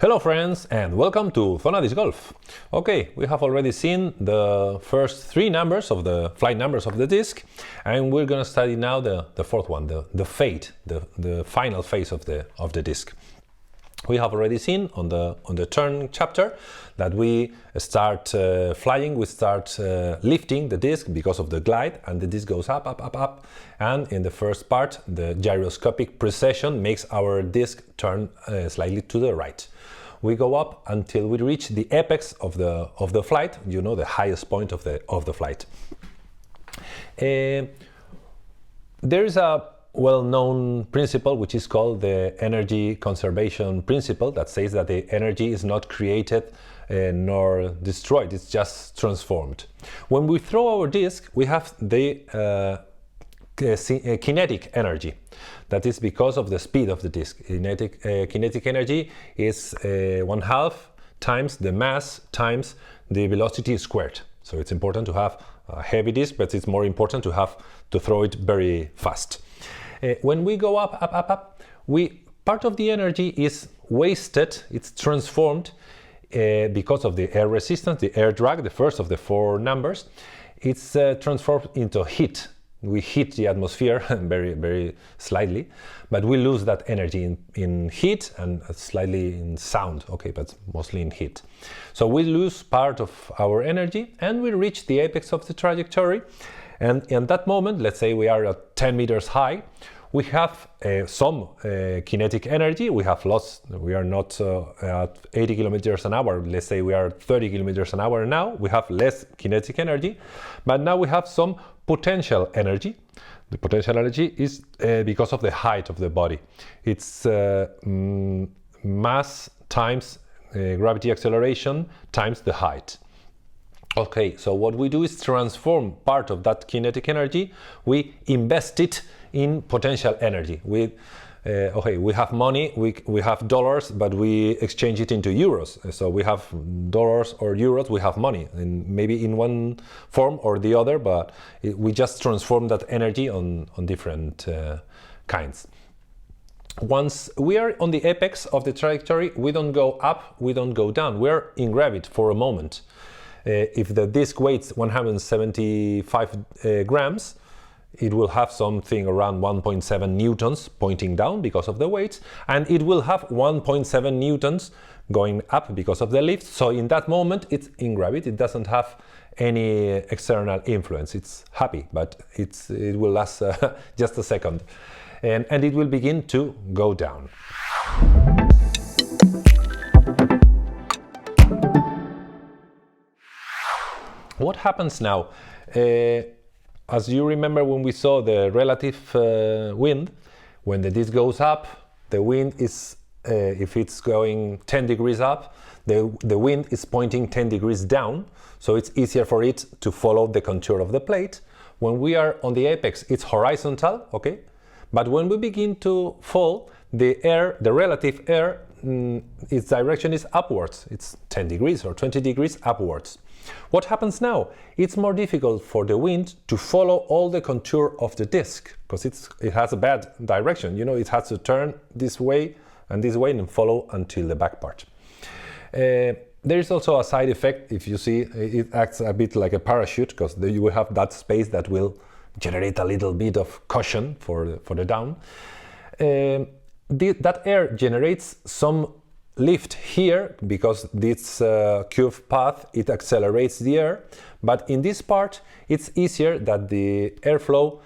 Hello friends and welcome to Zonadiscgolf. Okay, we have already seen the first three numbers of the flight numbers of the disc, and we're going to study now the fourth one, the fate, the final phase of the disc. We have already seen on the turn chapter that we start flying, we start lifting the disc because of the glide, and the disc goes up, up, up, up. And in the first part, the gyroscopic precession makes our disc turn slightly to the right. We go up until we reach the apex of the flight, you know, the highest point of the flight. There is a well-known principle which is called the energy conservation principle, that says that the energy is not created nor destroyed, it's just transformed. When we throw our disc, we have the kinetic energy. That is because of the speed of the disc. Kinetic energy is 1/2 times the mass times the velocity squared. So it's important to have a heavy disc, but it's more important to throw it very fast. When we go up, up, up, up, part of the energy is wasted, it's transformed because of the air resistance, the air drag, the first of the four numbers. It's transformed into heat. We heat the atmosphere very, very slightly, but we lose that energy in heat and slightly in sound, okay, but mostly in heat. So we lose part of our energy and we reach the apex of the trajectory. And in that moment, let's say we are at 10 meters high, we have some kinetic energy. We have lost, we are not at 80 kilometers an hour. Let's say we are 30 kilometers an hour now. We have less kinetic energy, but now we have some potential energy. The potential energy is because of the height of the body. It's mass times gravity acceleration times the height. Okay, so what we do is transform part of that kinetic energy. We invest it in potential energy. We have money, we have dollars, but we exchange it into euros. So we have dollars or euros, we have money, and maybe in one form or the other, but we just transform that energy on different kinds. Once we are on the apex of the trajectory, we don't go up, we don't go down. We're in gravity for a moment. If the disc weighs 175 grams, it will have something around 1.7 newtons pointing down because of the weight, and it will have 1.7 newtons going up because of the lift. So in that moment, it's in gravity. It doesn't have any external influence. It's happy, but it will last just a second, and it will begin to go down. What happens now? As you remember when we saw the relative wind, when the disc goes up, the wind is, if it's going 10 degrees up, the wind is pointing 10 degrees down, so it's easier for it to follow the contour of the plate. When we are on the apex, it's horizontal, okay? But when we begin to fall, the relative air, its direction is upwards. It's 10 degrees or 20 degrees upwards. What happens now? It's more difficult for the wind to follow all the contour of the disc because it has a bad direction. You know, it has to turn this way and follow until the back part. There is also a side effect. If you see, it acts a bit like a parachute because you will have that space that will generate a little bit of cushion for the down. That air generates some lift here because this curved path, it accelerates the air, but in this part it's easier that the airflow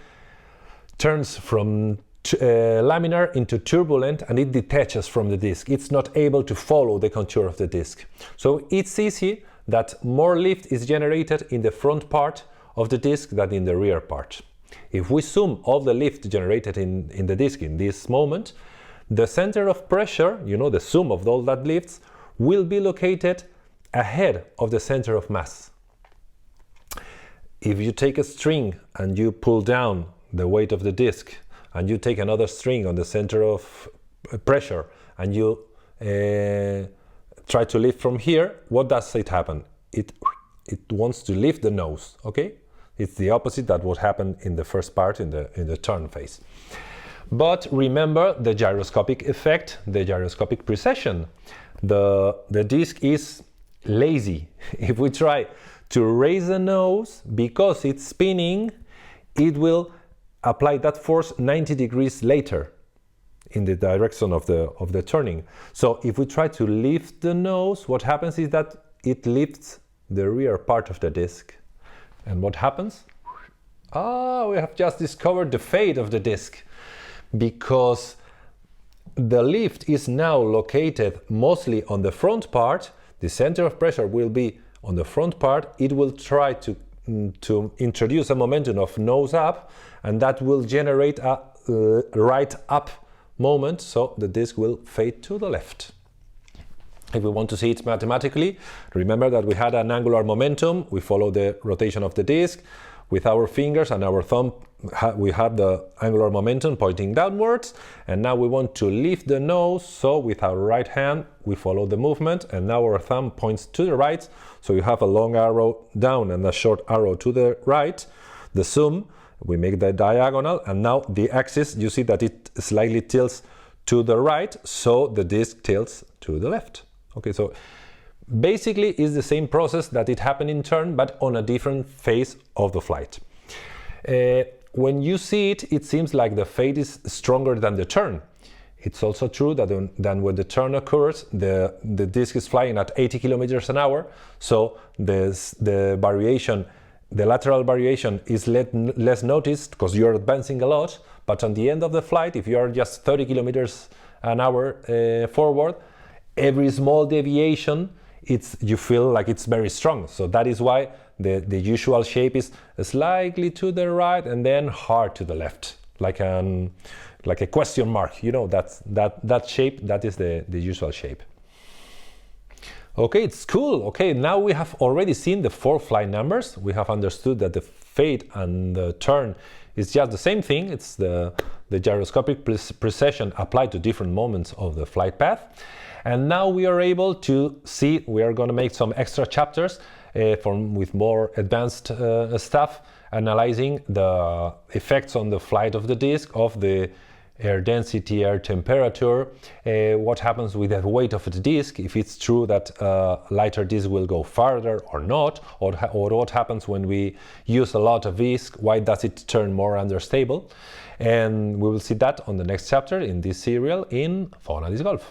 turns from laminar into turbulent and it detaches from the disc. It's not able to follow the contour of the disc. So it's easy that more lift is generated in the front part of the disc than in the rear part. If we sum all the lift generated in the disc in this moment, the center of pressure, you know, the sum of all that lifts, will be located ahead of the center of mass. If you take a string and you pull down the weight of the disc, and you take another string on the center of pressure, and you try to lift from here, what does it happen? It wants to lift the nose, okay? It's the opposite that what happened in the first part, in the turn phase. But remember the gyroscopic effect, the gyroscopic precession. the disc is lazy. If we try to raise the nose, because it's spinning, it will apply that force 90 degrees later in the direction of the turning. So if we try to lift the nose, what happens is that it lifts the rear part of the disc. And what happens? We have just discovered the fate of the disc, because the lift is now located mostly on the front part. The center of pressure will be on the front part. It will try to introduce a momentum of nose up, and that will generate a right up moment, so the disc will fade to the left. If we want to see it mathematically, remember that we had an angular momentum. We follow the rotation of the disc. With our fingers and our thumb, we have the angular momentum pointing downwards, and now we want to lift the nose, so with our right hand we follow the movement, and now our thumb points to the right, so you have a long arrow down and a short arrow to the right. The zoom, we make the diagonal, and now the axis, you see that it slightly tilts to the right, so the disc tilts to the left. Okay, so basically it's the same process that it happened in turn, but on a different phase of the flight. When you see it, it seems like the fade is stronger than the turn. It's also true that when the turn occurs, the disc is flying at 80 kilometers an hour, so the variation, the lateral variation is less noticed because you're advancing a lot, but on the end of the flight, if you are just 30 kilometers an hour forward, every small deviation, you feel like it's very strong. So that is why the usual shape is slightly to the right and then hard to the left, like a question mark. You know, that shape, that is the usual shape. Okay, it's cool. Okay, now we have already seen the 4 flight numbers. We have understood that the fade and the turn is just the same thing. It's the gyroscopic precession applied to different moments of the flight path. And now we are able to see, we are going to make some extra chapters with more advanced stuff, analyzing the effects on the flight of the disc, of the air density, air temperature, what happens with the weight of the disc, if it's true that lighter disc will go farther or not, or what happens when we use a lot of disc, why does it turn more understable. And we will see that on the next chapter in this serial in Zonadiscgolf.